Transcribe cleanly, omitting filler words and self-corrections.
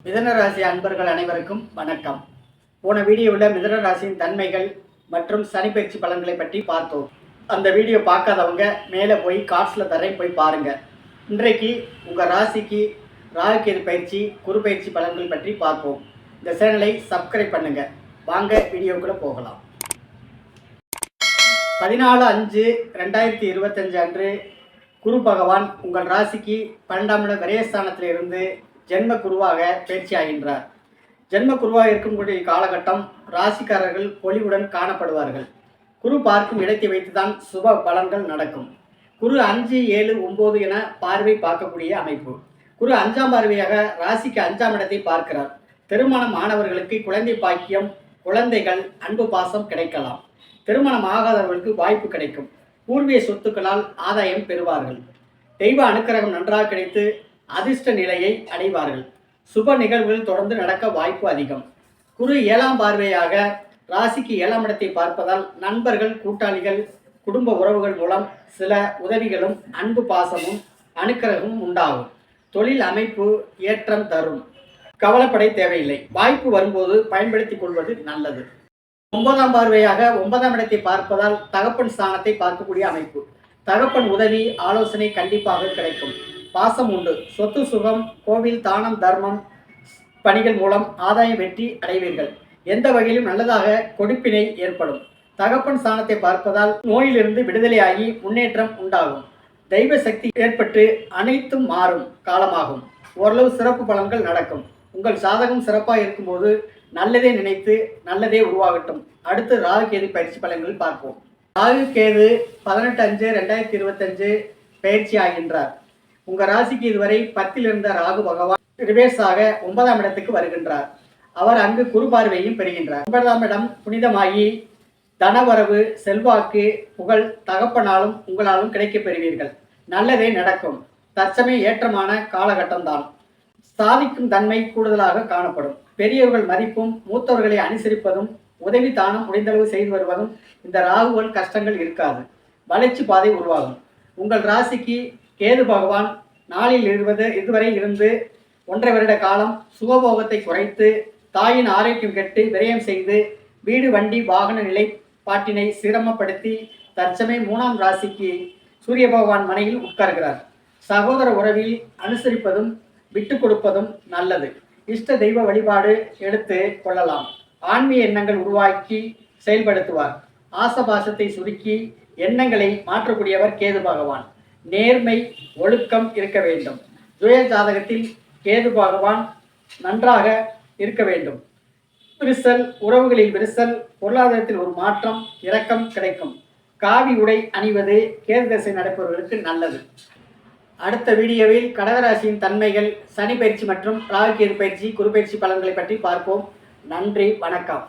மிதுன ராசி அன்பர்கள் அனைவருக்கும் வணக்கம். போன வீடியோவில் மிதுன ராசியின் தன்மைகள் மற்றும் சனி பயிற்சி பலன்களை பற்றி பார்த்தோம். அந்த வீடியோ பார்க்காதவங்க மேலே போய் கார்ட்ஸில் தரேன், போய் பாருங்கள். இன்றைக்கு உங்கள் ராசிக்கு ராகு கேது பயிற்சி, குரு பயிற்சி பலன்கள் பற்றி பார்ப்போம். இந்த சேனலை சப்ஸ்கிரைப் பண்ணுங்கள். வாங்க வீடியோக்குள்ளே போகலாம். 14/5/2025 அன்று குரு பகவான் உங்கள் ராசிக்கு 12ஆம் இட விரயஸ்தானத்திலிருந்து ஜென்ம குருவாக பயிற்சி ஆகின்றார். ஜென்ம குருவாக இருக்கக்கூடிய காலகட்டம் ராசிக்காரர்கள் பொலிவுடன் காணப்படுவார்கள். குரு பார்க்கும் இடத்தை வைத்துதான் சுப பலன்கள் நடக்கும். குரு 5, 7, 9 என பார்வை பார்க்கக்கூடிய அமைப்பு. குரு 5ஆம் பார்வையாக ராசிக்கு 5ஆம் இடத்தை பார்க்கிறார். திருமணம் ஆனவர்களுக்கு குழந்தை பாக்கியம், குழந்தைகள், அன்பு பாசம் கிடைக்கலாம். திருமணம் ஆகாதவர்களுக்கு வாய்ப்பு கிடைக்கும். பூர்வீக சொத்துக்களால் ஆதாயம் பெறுவார்கள். தெய்வ அனுக்கிரகம் நன்றாக கிடைத்து அதிர்ஷ்ட நிலையை அடைவார்கள். சுப நிகழ்வுகள் தொடர்ந்து நடக்க வாய்ப்பு அதிகம். குரு 7ஆம் பார்வையாக ராசிக்கு 7ஆம் இடத்தை பார்ப்பதால் நண்பர்கள், கூட்டாளிகள், குடும்ப உறவுகள் மூலம் சில உதவிகளும் அன்பு பாசமும் அனுக்கிரகமும் உண்டாகும். தொழில் அமைப்பு ஏற்றம் தரும். கவலைப்பட தேவையில்லை. வாய்ப்பு வரும்போது பயன்படுத்திக் கொள்வது நல்லது. 9ஆம் பார்வையாக 9ஆம் இடத்தை பார்ப்பதால் தகப்பன் ஸ்தானத்தை பார்க்கக்கூடிய அமைப்பு. தகப்பன் உதவி, ஆலோசனை கண்டிப்பாக கிடைக்கும். பாசம் உண்டு. சொத்து சுகம், கோவில், தானம், தர்மம் பணிகள் மூலம் ஆதாய வெற்றி அடைவீர்கள். எந்த வகையிலும் நல்லதாக கொடுப்பினை ஏற்படும். தகப்பன் ஸ்தானத்தை பார்ப்பதால் நோயிலிருந்து விடுதலையாகி முன்னேற்றம் உண்டாகும். தெய்வ சக்தி ஏற்பட்டு அனைத்தும் மாறும் காலமாகும். ஓரளவு சிறப்பு பலன்கள் நடக்கும். உங்கள் சாதகம் சிறப்பாக இருக்கும்போது நல்லதே நினைத்து நல்லதே உருவாகட்டும். அடுத்து ராகு கேது பயிற்சி பலன்கள் பார்ப்போம். ராகு கேது 18/5/2025 பயிற்சி ஆகின்றார். உங்கள் ராசிக்கு இதுவரை 10ல் இருந்த ராகு பகவான் ரிவேர்ஸாக 9ஆம் இடத்துக்கு வருகின்றார். அவர் அங்கு குரு பார்வையும் பெறுகின்றார். 9ஆம் இடம் புனிதமாகி தனவரவு, செல்வாக்கு, புகழ் தகப்பனாலும் உங்களாலும் கிடைக்கப் பெறுவீர்கள். நல்லதே நடக்கும். தற்சமய ஏற்றமான காலகட்டம்தான். சாதிக்கும் தன்மை கூடுதலாக காணப்படும். பெரியவர்கள் மதிப்பும், மூத்தவர்களை அனுசரிப்பதும், உதவி தானம் முடிந்தளவு செய்து வருவதும் இந்த ராகுவல் கஷ்டங்கள் இருக்காது. வளர்ச்சி பாதை உருவாகும். உங்கள் ராசிக்கு கேது பகவான் 4ல் இதுவரை இருந்து 1.5 வருட காலம் சுகபோகத்தை குறைத்து, தாயின் ஆரோக்கியம் கெட்டு விரயம் செய்து, வீடு, வண்டி, வாகன நிலைப்பாட்டினை சிரமப்படுத்தி தற்சமயம் 3ஆம் ராசிக்கு சூரிய பகவான் மனையில் உட்கார்கிறார். சகோதர உறவில் அனுசரிப்பதும் விட்டு கொடுப்பதும் நல்லது. இஷ்ட தெய்வ வழிபாடு எடுத்து கொள்ளலாம். ஆன்மீக எண்ணங்கள் உருவாக்கி செயல்படுத்துவார். ஆசபாசத்தை சுருக்கி எண்ணங்களை மாற்றக்கூடியவர் கேது பகவான். நேர்மை, ஒழுக்கம் இருக்க வேண்டும். சுய ஜாதகத்தில் கேது பகவான் நன்றாக இருக்க வேண்டும். விரிசல், உறவுகளில் விரிசல், பொருளாதாரத்தில் ஒரு மாற்றம், இரக்கம் கிடைக்கும். காவி உடை அணிவது கேது தசை நடப்பவர்களுக்கு நல்லது. அடுத்த வீடியோவில் கடகராசியின் தன்மைகள், சனி பயிற்சி மற்றும் ராகு கேது பயிற்சி, குரு பயிற்சி பலன்களை பற்றி பார்ப்போம். நன்றி, வணக்கம்.